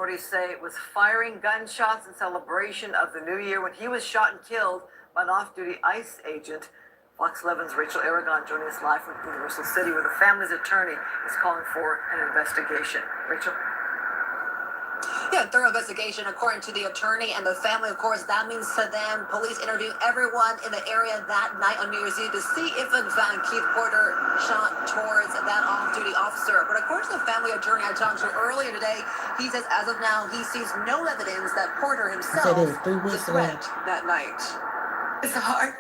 Authorities say it was firing gunshots in celebration of the new year when he was shot and killed by an off-duty ICE agent. Fox 11's Rachel Aragon joining us live from Universal City, where the family's attorney is calling for an investigation. Rachel? Yeah, thorough investigation, according to the attorney and the family. Of course, that means to them, police interviewed everyone in the area that night on New Year's Eve to see if, in fact, Keith Porter shot towards that off-duty officer. But according to the family attorney I talked to earlier today, he says as of now, he sees no evidence that Porter himself was the threat that night. It's hard.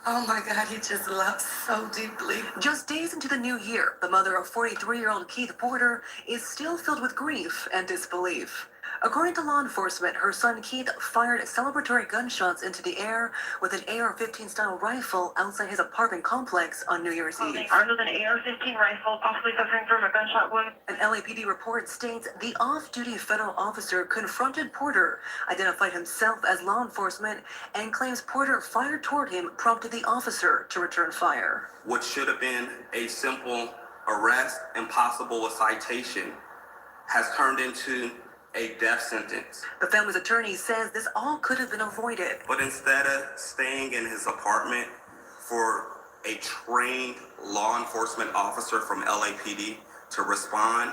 Oh my God, he just loves so deeply. Just days into the new year, the mother of 43-year-old Keith Porter is still filled with grief and disbelief. According to law enforcement, her son Keith fired celebratory gunshots into the air with an AR-15 style rifle outside his apartment complex on New Year's Eve. Armed with an AR-15 rifle, possibly suffering from a gunshot wound. An LAPD report states the off-duty federal officer confronted Porter, identified himself as law enforcement, and claims Porter fired toward him, prompted the officer to return fire. What should have been a simple arrest and possible a citation has turned into a death sentence. The family's attorney says this all could have been avoided. But instead of staying in his apartment for a trained law enforcement officer from LAPD to respond,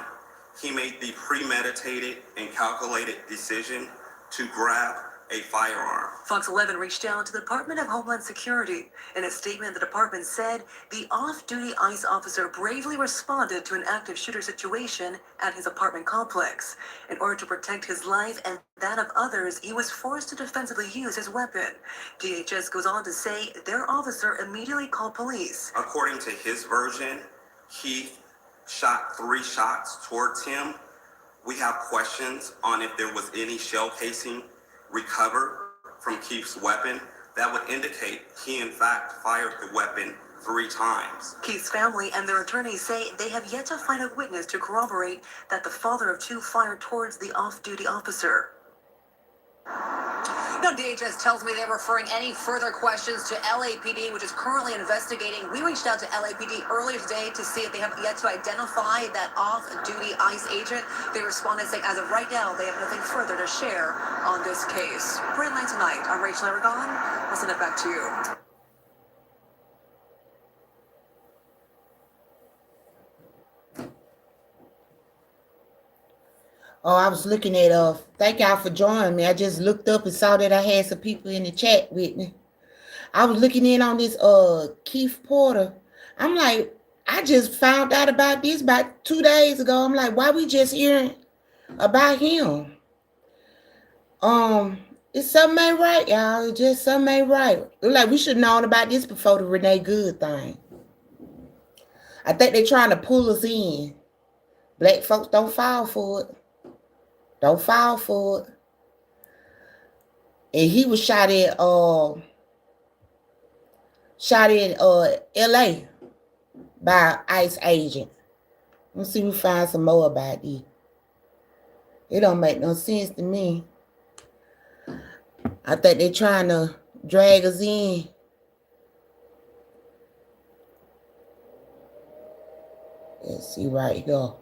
he made the premeditated and calculated decision to grab a firearm. Fox 11 reached out to the Department of Homeland Security. In a statement, the department said the off-duty ICE officer bravely responded to an active shooter situation at his apartment complex. In order to protect his life and that of others, he was forced to defensively use his weapon. DHS goes on to say their officer immediately called police. According to his version, he shot 3 shots towards him. We have questions on if there was any shell casing recovered from Keith's weapon that would indicate he in fact fired the weapon 3 times. Keith's family and their attorneys say they have yet to find a witness to corroborate that the father of 2 fired towards the off-duty officer. Now, DHS tells me they're referring any further questions to LAPD, which is currently investigating. We reached out to LAPD earlier today to see if they have yet to identify that off-duty ICE agent. They responded saying as of right now, they have nothing further to share on this case. For Headline Tonight, I'm Rachel Aragon. I'll send it back to you. Oh, I was looking at, thank y'all for joining me. I just looked up and saw that I had some people in the chat with me. I was looking in on this, Keith Porter. I'm like, I just found out about this about 2 days ago. I'm like, why we just hearing about him? It's something ain't right, y'all. It's just something ain't right. Like, we should have known about this before the Renee Good thing. I think they're trying to pull us in. Black folks don't fall for it. Don't fall for it. And he was shot in LA by an ICE agent. Let's see if we find some more about this. It don't make no sense to me. I think they're trying to drag us in. Let's see right here.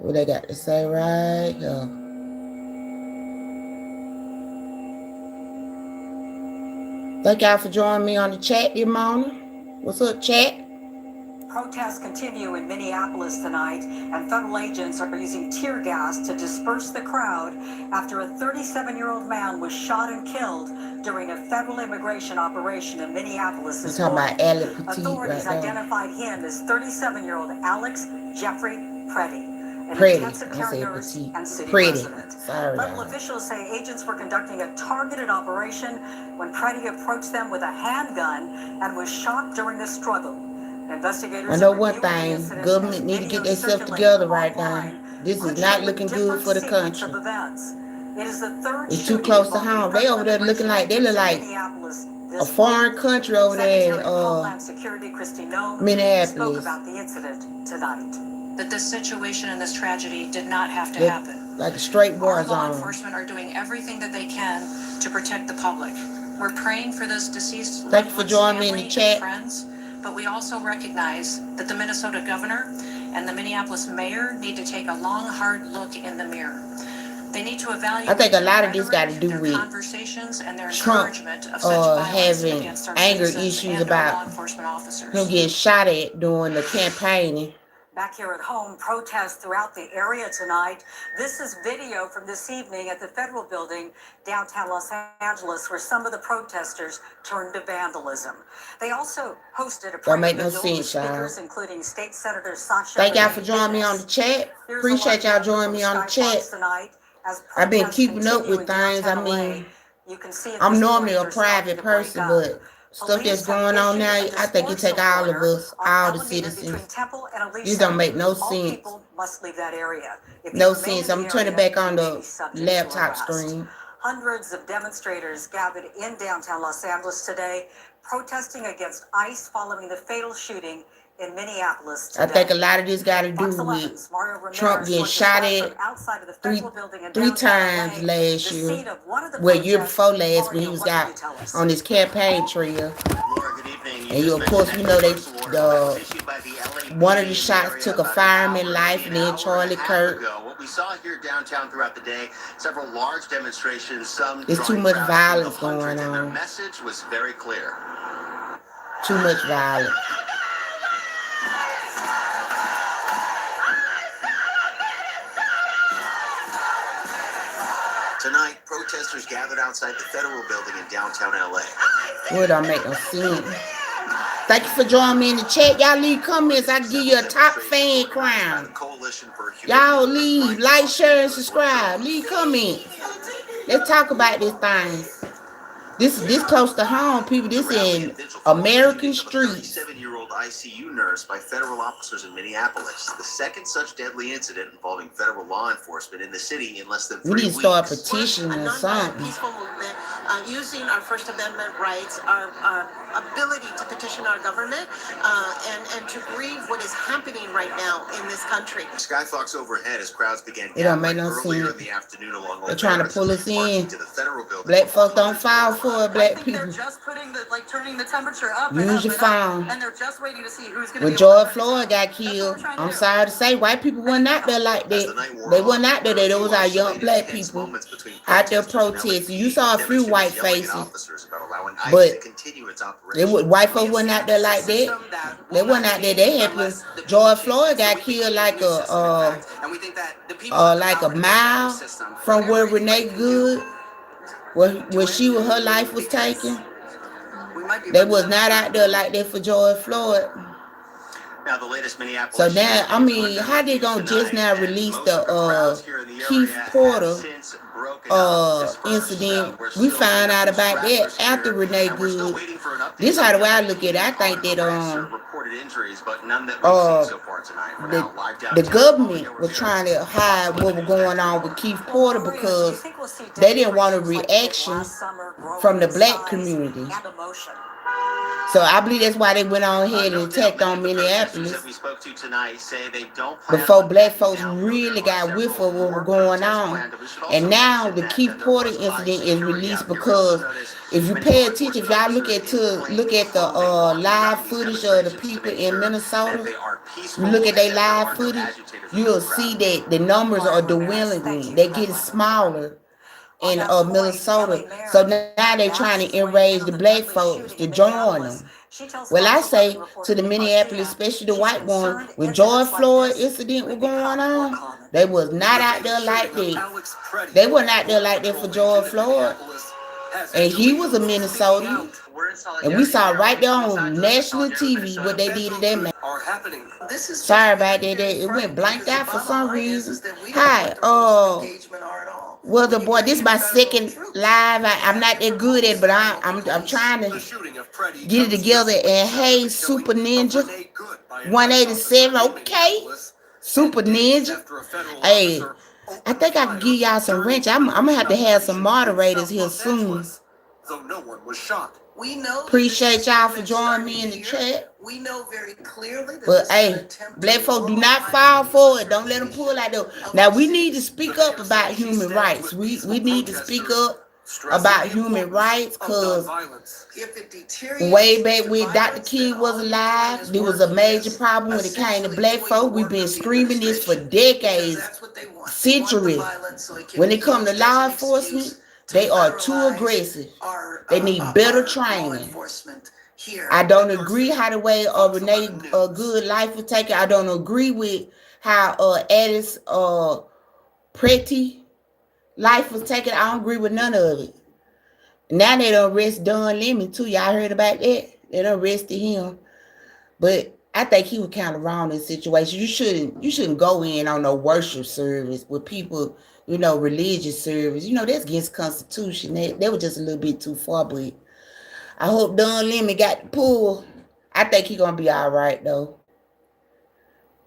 What they got to say right here. Thank y'all for joining me on the chat this morning. What's up, chat? Protests continue in Minneapolis tonight, and federal agents are using tear gas to disperse the crowd after a 37-year-old man was shot and killed during a federal immigration operation in Minneapolis this morning. Authorities identified him as 37-year-old Alex Jeffrey Preddy, an intensive care nurse and city resident. Local officials say agents were conducting a targeted operation when Preddy approached them with a handgun and was shot during the struggle. Investigators I know one thing, government need to get themselves together right now. This is not looking good for the country. It's too close to home. They over there looking like, they look like a foreign country over there in Minneapolis. That this situation and this tragedy did not have to happen. Like a straight war zone. Our law enforcement are doing everything that they can to protect the public. We're praying for those deceased Thank you for joining me in the chat. Friends, but we also recognize that the Minnesota governor and the Minneapolis mayor need to take a long, hard look in the mirror. to evaluate I think a lot of their this got to rhetoric, do their with conversations, and their Trump encouragement of such violence having against our anger citizens issues and our law about enforcement officers. him getting shot at during the campaigning. Back here at home, protests throughout the area tonight. This is video from this evening at the federal building downtown Los Angeles, where some of the protesters turned to vandalism. They also hosted a Don't make prayer no vigil with sense, y'all. speakers, including State Senator Sasha. Thank y'all for joining me on the chat. Appreciate y'all joining me on the chat. I've been keeping up with things. I mean, I'm normally a private person, but stuff that's going on now, I think it take all of us, all the citizens. This don't make no sense. No sense. I'm turning back on the laptop screen. Hundreds of demonstrators gathered in downtown Los Angeles today, protesting against ICE following the fatal shooting in Minneapolis today. I think a lot of this got to do with Trump getting shot at three times last year. Well, year before last, when he was out on his campaign trail. And of course, we know one of the shots took a fireman's life, and then Charlie Kirk. What we saw here downtown throughout the day, several large demonstrations, some there's too much violence going on. And their message was very clear. Too much violence. Tonight, protesters gathered outside the federal building in downtown LA. Well, don't make no sense. Thank you for joining me in the chat. Y'all leave comments. I give you a top fan crown. Y'all leave, like, share, and subscribe. Leave comments. Let's talk about this thing. This close to home, people. This in American streets. 7-year-old ICU nurse by federal officers in Minneapolis. The second such deadly incident involving federal law enforcement in the city in less than 3 weeks. We need to start petitioning or something. Peaceful movement, using our First Amendment rights, our ability to petition our government, and to grieve what is happening right now in this country. Skyfox overhead as crowds began it don't make no earlier sense. in the afternoon along they're trying to pull us in. To the federal building. Black folks don't fall for it, black people. They're just putting turning the temperature up. Use your phone. And they're just waiting to see who's going to when George Floyd got killed, I'm sorry to say, white people weren't out there like that. They weren't out there. Those are young black people out there protesting. You saw a few white faces, but white folks weren't out there like that. They weren't out there. They happened. George Floyd got killed like a mile from where Renee Good, where her life was taken. They was not out there like that for George Floyd. Now the latest Minneapolis. So now, I mean, how they gonna just now release the Keith Porter incident? We found out about that after Renee Good. This is how the way I look at it. I think that the government was trying to hide what was going on with Keith Porter because they didn't want a reaction from the black community. So I believe that's why they went on ahead and attacked on Minneapolis before black folks really got whiff of what was going on. And now the Keith Porter incident is released because if you pay attention, if y'all look at the live footage of the people in Minnesota, you look at their live footage, you'll see that the numbers are dwindling. They're getting smaller in Minnesota. So now they're trying to enrage the black folks to join them. Well, I say to the Minneapolis, especially the white one, when George Floyd incident was going on, they was not out there like that. They weren't out there like that for George Floyd. And he was a Minnesotan. And we saw right there on national TV what they did to that man. Sorry about that. It went blanked out for some reason. Hi, well, the boy, this is my second live. I'm not that good at it, but I'm trying to get it together. And hey, Super Ninja 187, okay. Super Ninja. Hey, I think I can give y'all some wrench. I'm gonna have to have some moderators here soon. Appreciate y'all for joining me in the chat. We know very clearly that but hey, black folks do not fall for it. Don't let them pull out though. Now we need to speak up about human rights. We need to speak up about human rights, because If it deteriorates, way back to when Dr. violence, King then was all you alive, can there was a major problem when it came to black folk. We've been screaming this for decades, centuries. When it comes to law enforcement, they are too aggressive. They need better training. I don't agree how the way Renee Good life was taken. I don't agree with how Alice Pretty life was taken. I don't agree with none of it. Now they done arrest Don Lemon too. Y'all heard about that? They done arrested him. But I think he was kind of wrong in this situation. You shouldn't go in on no worship service with people, religious service. That's against the Constitution. They were just a little bit too far, but I hope Don Lemon got the pull. I think he gonna be all right though.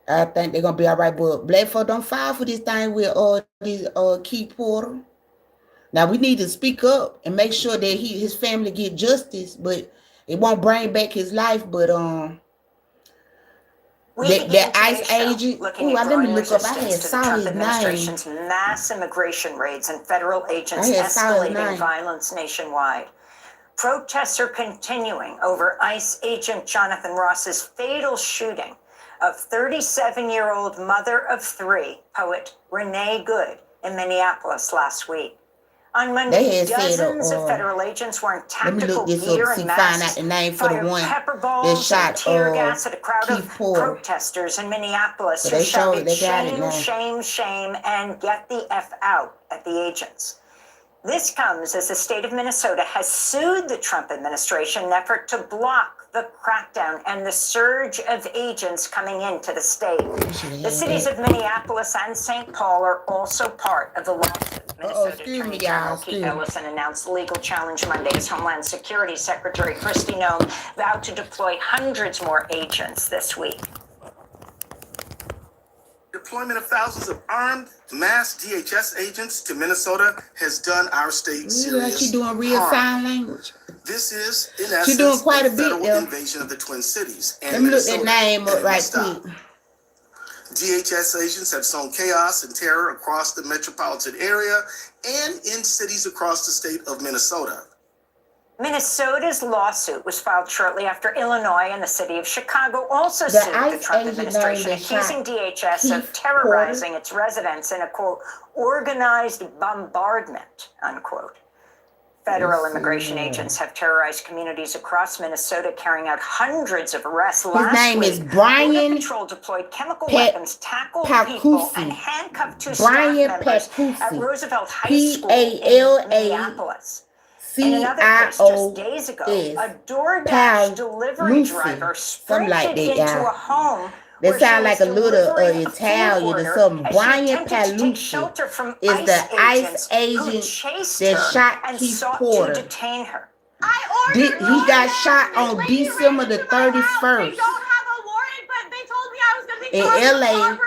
I think they're gonna be all right, but black folk don't file for this thing with Keith Porter. Now we need to speak up and make sure that his family get justice, but it won't bring back his life. But that ICE agent. Let me look up. I had saw his administration's name. Mass immigration raids and federal agents escalating violence nationwide. Protests are continuing over ICE agent Jonathan Ross's fatal shooting of 37-year-old mother of three, poet Renee Good, in Minneapolis last week. On Monday, dozens of federal agents wearing tactical gear and masks fired pepper balls and tear gas at a crowd of protesters in Minneapolis who shouted, "Shame, shame, shame," and "Get the F out" at the agents. This comes as the state of Minnesota has sued the Trump administration in an effort to block the crackdown and the surge of agents coming into the state. The cities of Minneapolis and St. Paul are also part of the lawsuit. Minnesota Attorney General Keith Ellison announced the legal challenge Monday as Homeland Security Secretary Kristi Noem vowed to deploy hundreds more agents this week. Deployment of thousands of armed mass DHS agents to Minnesota has done our state serious She's doing real sign language. This is, in essence, she's doing quite a federal bit, invasion of the Twin Cities. Let me look that name up right quick. DHS agents have sown chaos and terror across the metropolitan area and in cities across the state of Minnesota. Minnesota's lawsuit was filed shortly after Illinois and the city of Chicago also sued the Trump administration, accusing DHS of terrorizing its residents in a, quote, organized bombardment, unquote. Federal immigration agents have terrorized communities across Minnesota, carrying out hundreds of arrests. His name is Brian Border Patrol deployed chemical weapons, tackled people, and handcuffed two staff members at Roosevelt High School in Minneapolis. In another case, just days ago, a DoorDash delivery driver sprinted into a home. They sound like a little Italian or something. Brian Palucci is the ICE agent that shot Keith Porter. He got shot on December the 31st in LA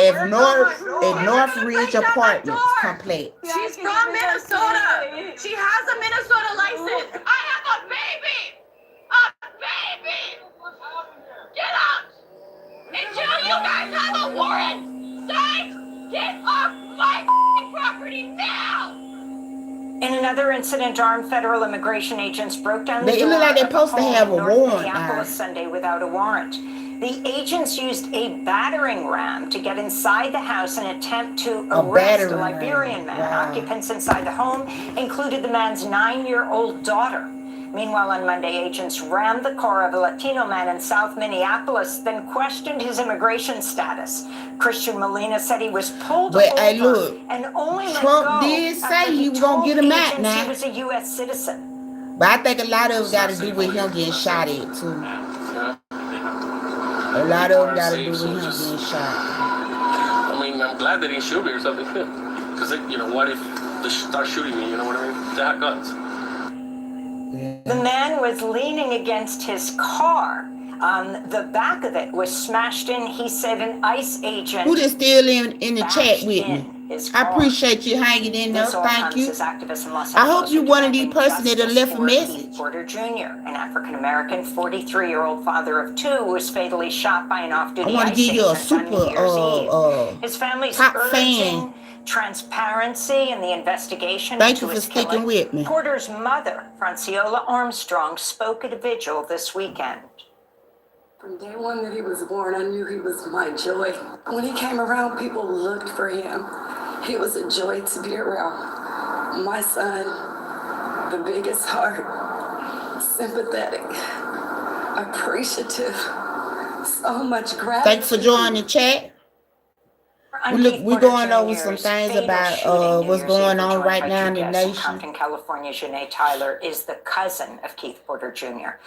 at Northridge Apartments Complex. She's from Minnesota. She has a Minnesota license. I have a baby. A baby. Get out. Until you guys have a warrant, guys, get off my property now! In another incident, armed federal immigration agents broke down the door. It looked like they're supposed to have a warrant. Minneapolis Sunday without a warrant. The agents used a battering ram to get inside the house in an attempt to arrest a Liberian man. Occupants inside the home included the man's 9-year-old daughter. Meanwhile, on Monday, agents rammed the car of a Latino man in South Minneapolis, then questioned his immigration status. Christian Molina said he was pulled over and only let Trump go did say he was going to get him out now. He was a U.S. citizen. But I think a lot of it got to do with him getting shot at, too. A lot of it got to do with him getting shot. I mean, I'm glad they didn't shoot me or something. Because, what if they start shooting me? You know what I mean? They have guns. The man was leaning against his car. The back of it was smashed in. He said an ICE agent. Who is still in the chat with me? I appreciate you hanging in there. Thank you. I hope you're one of these persons that have left a message. Porter Jr., an African-American 43-year-old father of two, was fatally shot by an off-duty ICE agent on New Year's Eve. His family's urging transparency in the investigation Thank into you for his sticking killing. with me. Porter's mother, Franciola Armstrong, spoke at a vigil this weekend. From day one that he was born, I knew he was my joy. When he came around, people looked for him. He was a joy to be around. My son, the biggest heart, sympathetic, appreciative, so much gratitude. Thanks for joining the chat. We're going over some things about what's going on right now in the nation. Compton, California, Janae Tyler is the cousin of Keith Porter Jr.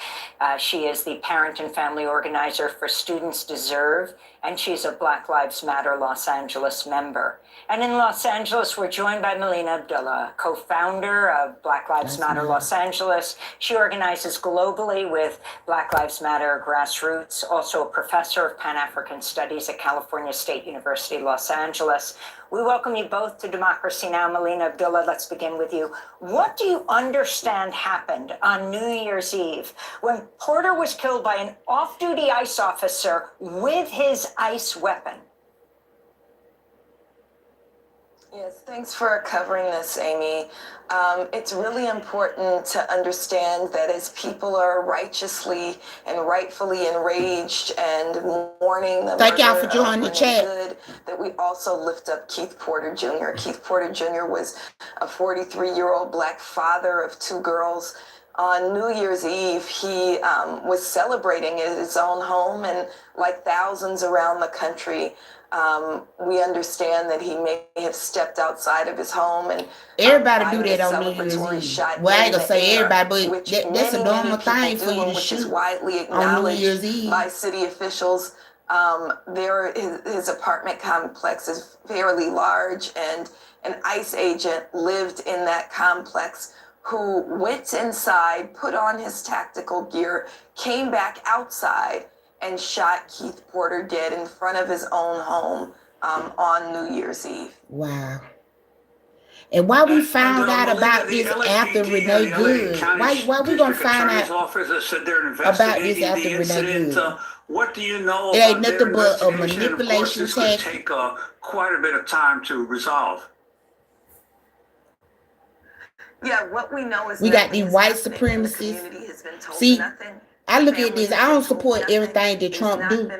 She is the parent and family organizer for Students Deserve, and she's a Black Lives Matter Los Angeles member. And in Los Angeles, we're joined by Melina Abdullah, co-founder of Black Lives Matter Los Angeles. She organizes globally with Black Lives Matter Grassroots, also a professor of Pan-African Studies at California State University, Los Angeles. We welcome you both to Democracy Now! Melina Abdullah, let's begin with you. What do you understand happened on New Year's Eve when Porter was killed by an off-duty ICE officer with his ICE weapon? Yes, thanks for covering this, Amy. It's really important to understand that as people are righteously and rightfully enraged and mourning the Thank y'all for murder joining the of chat. Good, that we also lift up Keith Porter Jr. Keith Porter Jr. was a 43-year-old Black father of 2 girls. On New Year's Eve, he was celebrating at his own home, and like thousands around the country, we understand that he may have stepped outside of his home and everybody do that on New Year's Eve. Well, I ain't gonna say everybody, but that's a normal thing for you to shoot on New Year's Eve. By city officials. His apartment complex is fairly large, and an ICE agent lived in that complex who went inside, put on his tactical gear, came back outside, and shot Keith Porter dead in front of his own home on New Year's Eve. Wow. And why we found out about this after Renee Good? Why we gonna find out about this after Renee Good? What do you know? It ain't nothing but a manipulation tactic. Take quite a bit of time to resolve. Yeah, what we know is we got these white supremacists. See, I look at this. I don't support everything that Trump do.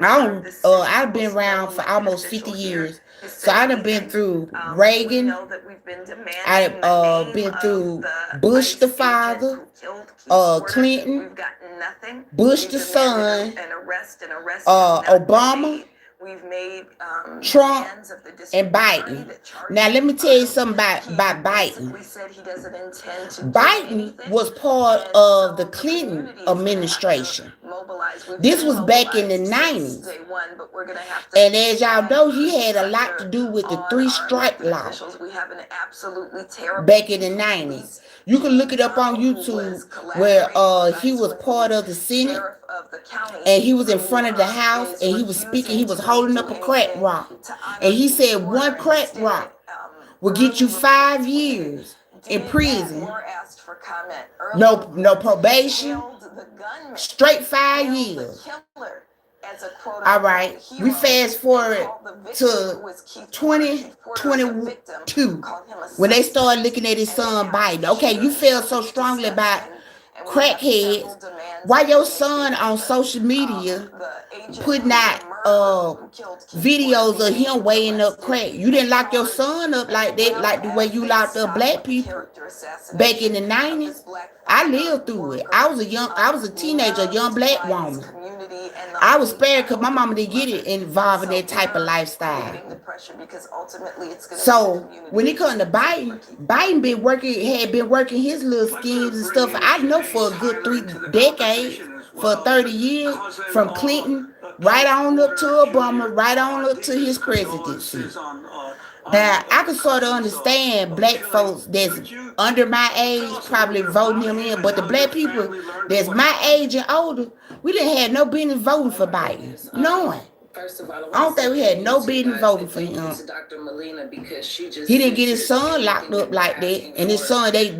I've been around for almost 50 years. So I done been through Reagan. I've been through Bush the father, Clinton, Bush the son, Obama, Trump, and Biden. Now let me tell you something about Biden. Biden was part of the Clinton administration. This was back in the 90s. And as y'all know, he had a lot to do with the 3-strike law back in the 90s. You can look it up on YouTube where he was part of the Senate and he was in front of the House and he was speaking. He was holding up a crack rock. And he said 1 crack rock will get you 5 years in prison. No probation. Straight 5 years. All right, we fast forward to 2022 when they started looking at his son Biden. Okay, you feel so strongly about crackheads. Why your son on social media putting out videos of him weighing up crack? You didn't lock your son up like that, like the way you locked up black people back in the 90s. I lived through it. I was a teenager, a young black woman. I was spared because my mama didn't get it involved in that type of lifestyle. So when it comes to Biden had been working his little schemes and stuff. I know for a good 3 decades, for 30 years, from Clinton right on up to Obama, right on up to his presidency. Now, I can sort of understand black folks that's under my age probably voting him in, but the black people that's my age and older, we didn't have no business voting for Biden. No one. I don't think we had no business voting for him. He didn't get his son locked up like that. And his son, they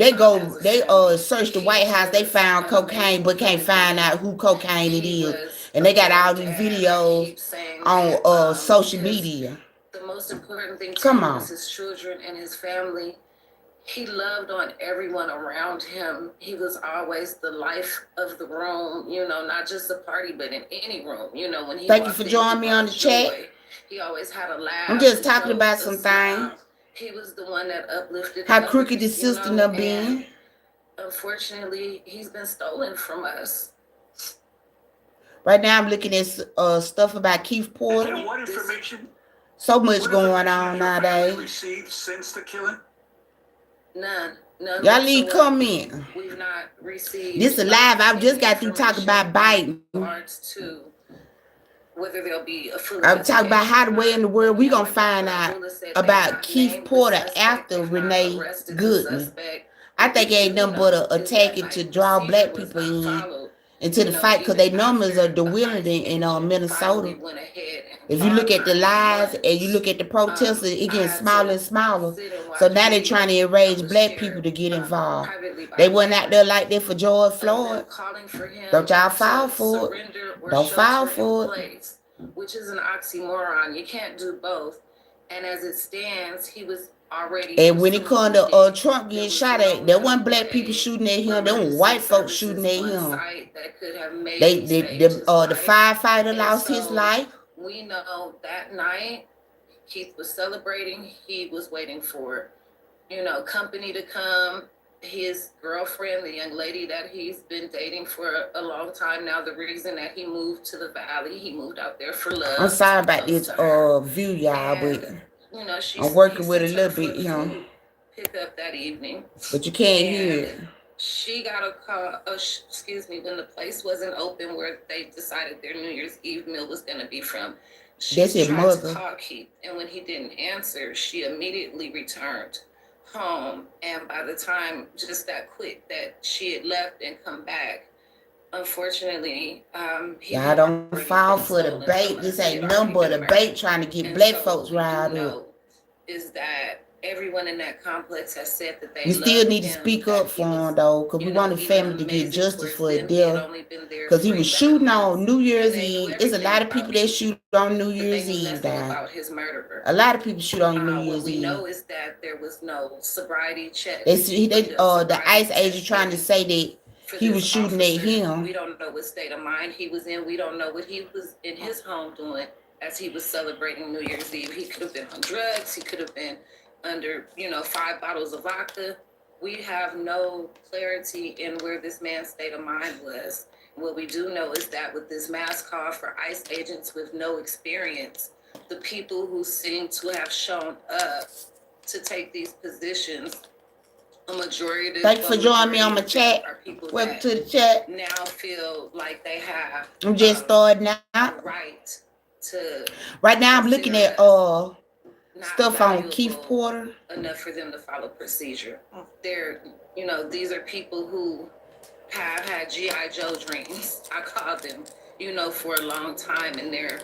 searched the White House, they found cocaine, but can't find out who cocaine it is. And they got all these videos on social media. most important thing to Come him on. was his children and his family. He loved on everyone around him. He was always the life of the room, you know, not just a party, but in any room. You know, when he Thank you walked for in, joining he me on brought the chat. joy. He always had a laugh. I'm just and talking showed about a some smile. things. He was the one that uplifted How others, crooked the you system know, done been. and unfortunately, he's been stolen from us. Right now, I'm looking at stuff about Keith Porter. And what information? So much What going information on has your family nowadays. received since the killing? None Y'all leave whatsoever. comment. We've not received. This is live. I just got through talking about Biden. Regards to whether there'll be a full I'm talking about how the way in the world we gonna investigation. find out about Keith Porter after Renee Goodman. I think it ain't nothing but a attacking to draw black people in into the fight because their numbers are dwindling in Minnesota. If you look at the lies and you look at the protesters, it gets smaller and smaller. So now they're trying to enrage black people to get involved. They went out there like that for George Floyd. Don't y'all fall for it. Don't fall for it. Which is an oxymoron. You can't do both. And as it stands, he was already. And when it comes to Trump getting shot at, there wasn't black people shooting at him. There was white folks shooting at him. The firefighter lost his life. We know that night Keith was celebrating. He was waiting for, you know, company to come. His girlfriend, the young lady that he's been dating for a long time now, the reason that he moved to the Valley, he moved out there for love. I'm sorry about this view, y'all, but you know, I'm working with a little bit, you know. Pick up that evening. But you can't hear it. She got a call, when the place wasn't open where they decided their New Year's Eve meal was going to be from. She That's your tried mother. to call Keith, and when he didn't answer, she immediately returned home. And by the time just that quick that she had left and come back, unfortunately, y'all don't fall for the bait. This ain't nothing but a bait trying to get black folks riled up. Is that everyone in that complex has said that they we still need to speak up for him though, because we want the family to get justice for his death. Because he was shooting on New Year's Eve. There's a lot of people that shoot on New Year's Eve, down. A lot of people shoot on New Year's Eve. What we know is that there was no sobriety check. The ICE agent trying to say that he was shooting at him. We don't know what state of mind he was in. We don't know what he was in his home doing as he was celebrating New Year's Eve. He could have been on drugs. He could have been under, 5 bottles of vodka. We have no clarity in where this man's state of mind was. What we do know is that with this mass call for ICE agents with no experience, the people who seem to have shown up to take these positions, a majority. Thank you for joining me on my chat. Welcome to the chat. Now feel like they have. I'm just starting out. Right to. Right now, I'm looking at stuff on Keith Porter. Enough for them to follow procedure. They're, these are people who have had G.I. Joe dreams. I call them, for a long time, and they're,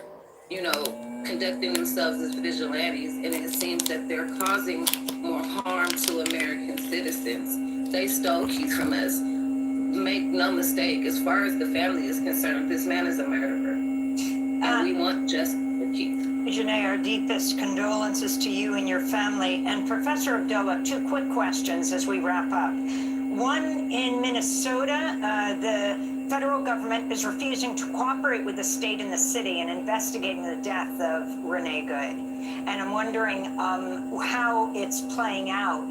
conducting themselves as vigilantes, and it seems that they're causing more harm to American citizens. They stole Keith from us. Make no mistake, as far as the family is concerned, this man is a murderer, and we want justice for Keith. Janae, our deepest condolences to you and your family. And Professor Abdullah, 2 quick questions as we wrap up. One, in Minnesota, the federal government is refusing to cooperate with the state and the city in investigating the death of Renee Good. And I'm wondering how it's playing out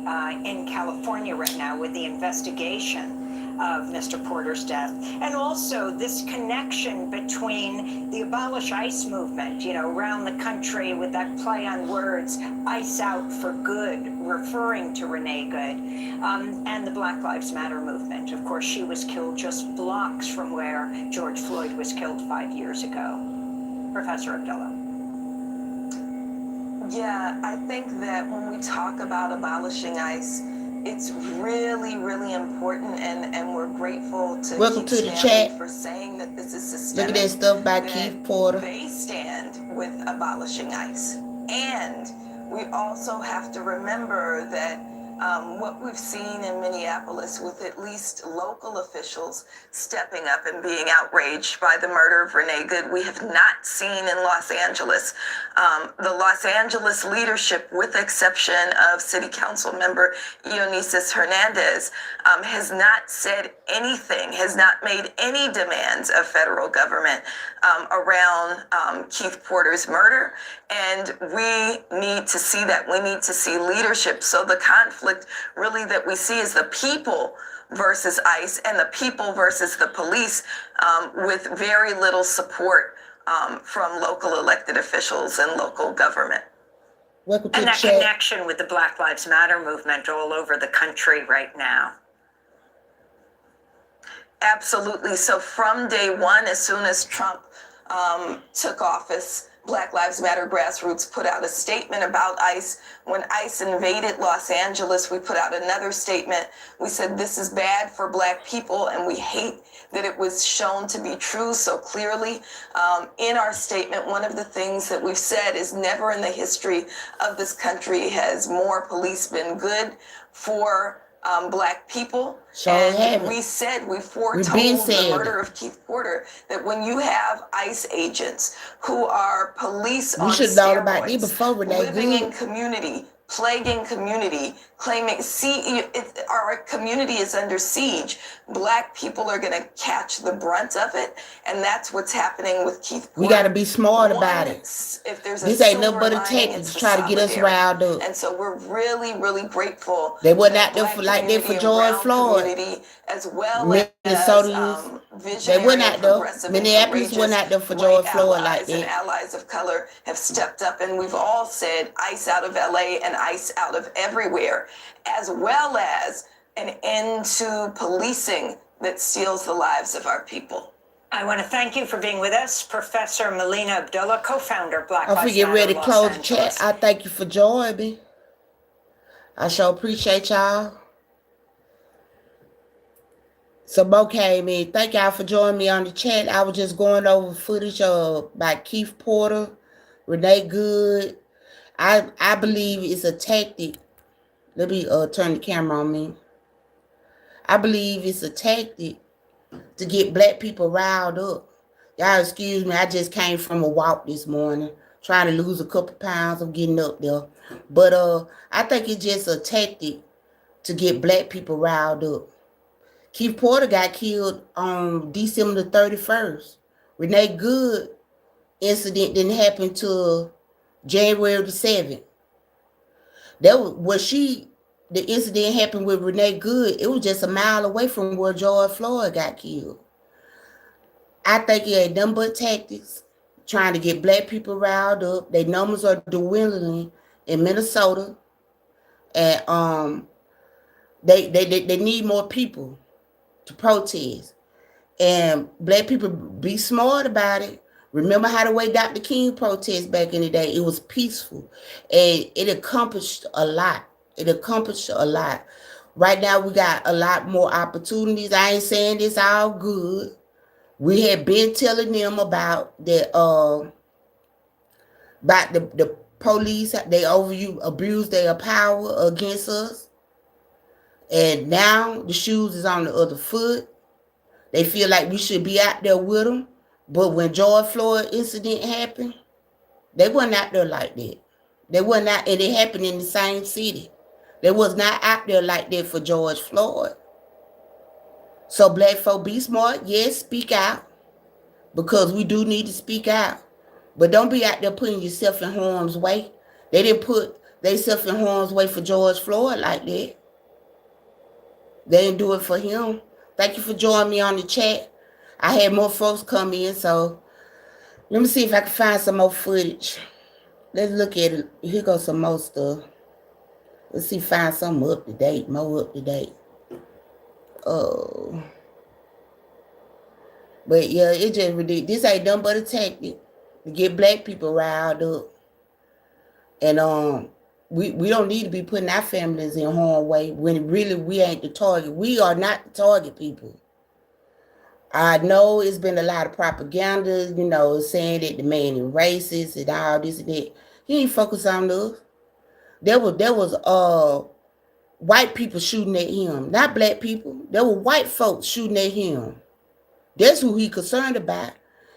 in California right now with the investigation of Mr. Porter's death. And also this connection between the Abolish ICE movement, around the country with that play on words, ICE out for good, referring to Renee Good, and the Black Lives Matter movement. Of course, she was killed just blocks from where George Floyd was killed 5 years ago. Professor Abdullah. Yeah, I think that when we talk about abolishing ICE, it's really, really important, and we're grateful to Welcome to the chat. For saying that this is systemic. Look at that stuff by Keith Porter. They stand with abolishing ICE. And we also have to remember that what we've seen in Minneapolis with at least local officials stepping up and being outraged by the murder of Renee Good, we have not seen in Los Angeles. The Los Angeles leadership, with the exception of City Council member Ionesis Hernandez, has not said anything, has not made any demands of federal government around Keith Porter's murder. And we need to see that. We need to see leadership. So the conflict really that we see is the people versus ICE and the people versus the police, with very little support from local elected officials and local government. And that connection with the Black Lives Matter movement all over the country right now. Absolutely. So from day one, as soon as Trump took office, Black Lives Matter grassroots put out a statement about ICE. When ICE invaded Los Angeles, we put out another statement. We said this is bad for Black people, and we hate that it was shown to be true so clearly. In our statement, one of the things that we've said is never in the history of this country has more police been good for Black people. And we said, we foretold the murder of Keith Porter, that when you have ICE agents who are police on steroids, living in community, plaguing community, claiming, our community is under siege, Black people are going to catch the brunt of it. And that's what's happening with Keith Porter. We got to be smart about it. If there's this ain't nothing but a tactic to try to get us riled up. And so we're really, really grateful. They wasn't out there for like that for George Floyd. As well Minnesotans, they went out there. Minneapolis went out there for George Floyd like that. And allies of color have stepped up, and we've all said ICE out of LA and ICE out of everywhere, as well as an end to policing that steals the lives of our people. I want to thank you for being with us, Professor Melina Abdullah, co-founder of Black Lives Matter. I get ready to close the chat. I thank you for joining me. I sure appreciate y'all. So Mo came in. Thank y'all for joining me on the chat. I was just going over footage by Keith Porter, Renee Good. I believe it's a tactic. Let me turn the camera on me. I believe it's a tactic to get Black people riled up. Y'all excuse me, I just came from a walk this morning, trying to lose a couple pounds. I'm getting up there. But I think it's just a tactic to get Black people riled up. Keith Porter got killed on December the 31st. Renee Good incident didn't happen till January the 7th. That was the incident happened with Renee Good. It was just a mile away from where George Floyd got killed. I think it ain't nothing but tactics, trying to get Black people riled up. Their numbers are dwindling in Minnesota, and they need more people to protest. And Black people, be smart about it. Remember how the way Dr. King protested back in the day? It was peaceful, and it accomplished a lot. It accomplished a lot. Right now, we got a lot more opportunities. I ain't saying this all good. We had been telling them about the police. They abuse their power against us. And now the shoes is on the other foot. They feel like we should be out there with them. But when George Floyd incident happened, they wasn't out there like that. They wasn't out, and it happened in the same city. They was not out there like that for George Floyd. So Black folk, be smart. Yes, speak out. Because we do need to speak out. But don't be out there putting yourself in harm's way. They didn't put themselves in harm's way for George Floyd like that. They didn't do it for him. Thank you for joining me on the chat. I had more folks come in, so let me see if I can find some more footage. Let's look at it. Here goes some more stuff. Let's see, find something up to date, more up to date. Oh. But yeah, it just ridiculous. This ain't nothing but a tactic to get Black people riled up. And we don't need to be putting our families in harm's way when really we ain't the target. We are not the target people. I know it's been a lot of propaganda, saying that the man is racist and all this and that. He ain't focused on us. There was white people shooting at him, not black people. There were white folks shooting at him. That's who he concerned about.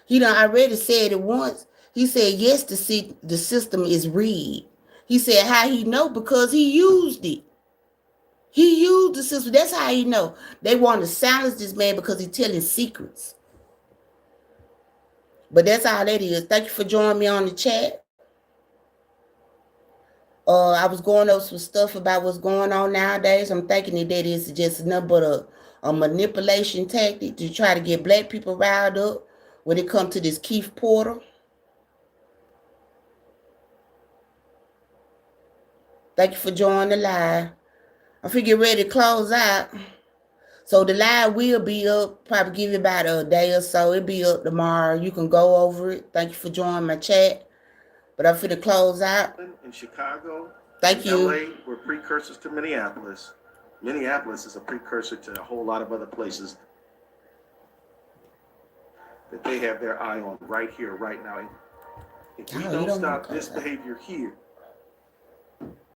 He done already said it once. He said, yes, the system is rigged. He said, how he know? Because he used it. He used the system. That's how he know. They want to silence this man because he's telling secrets. But that's all that is. Thank you for joining me on the chat. I was going over some stuff about what's going on nowadays. I'm thinking that is just nothing but a manipulation tactic to try to get black people riled up when it comes to this Keith Porter. Thank you for joining the live. I'm finna get ready to close out. So the live will be up, probably give it about a day or so. It'll be up tomorrow. You can go over it. Thank you for joining my chat. But I'm finna close out. In Chicago, thank you. LA, we're precursors to Minneapolis. Minneapolis is a precursor to a whole lot of other places that they have their eye on right here, right now. If we don't stop this behavior here,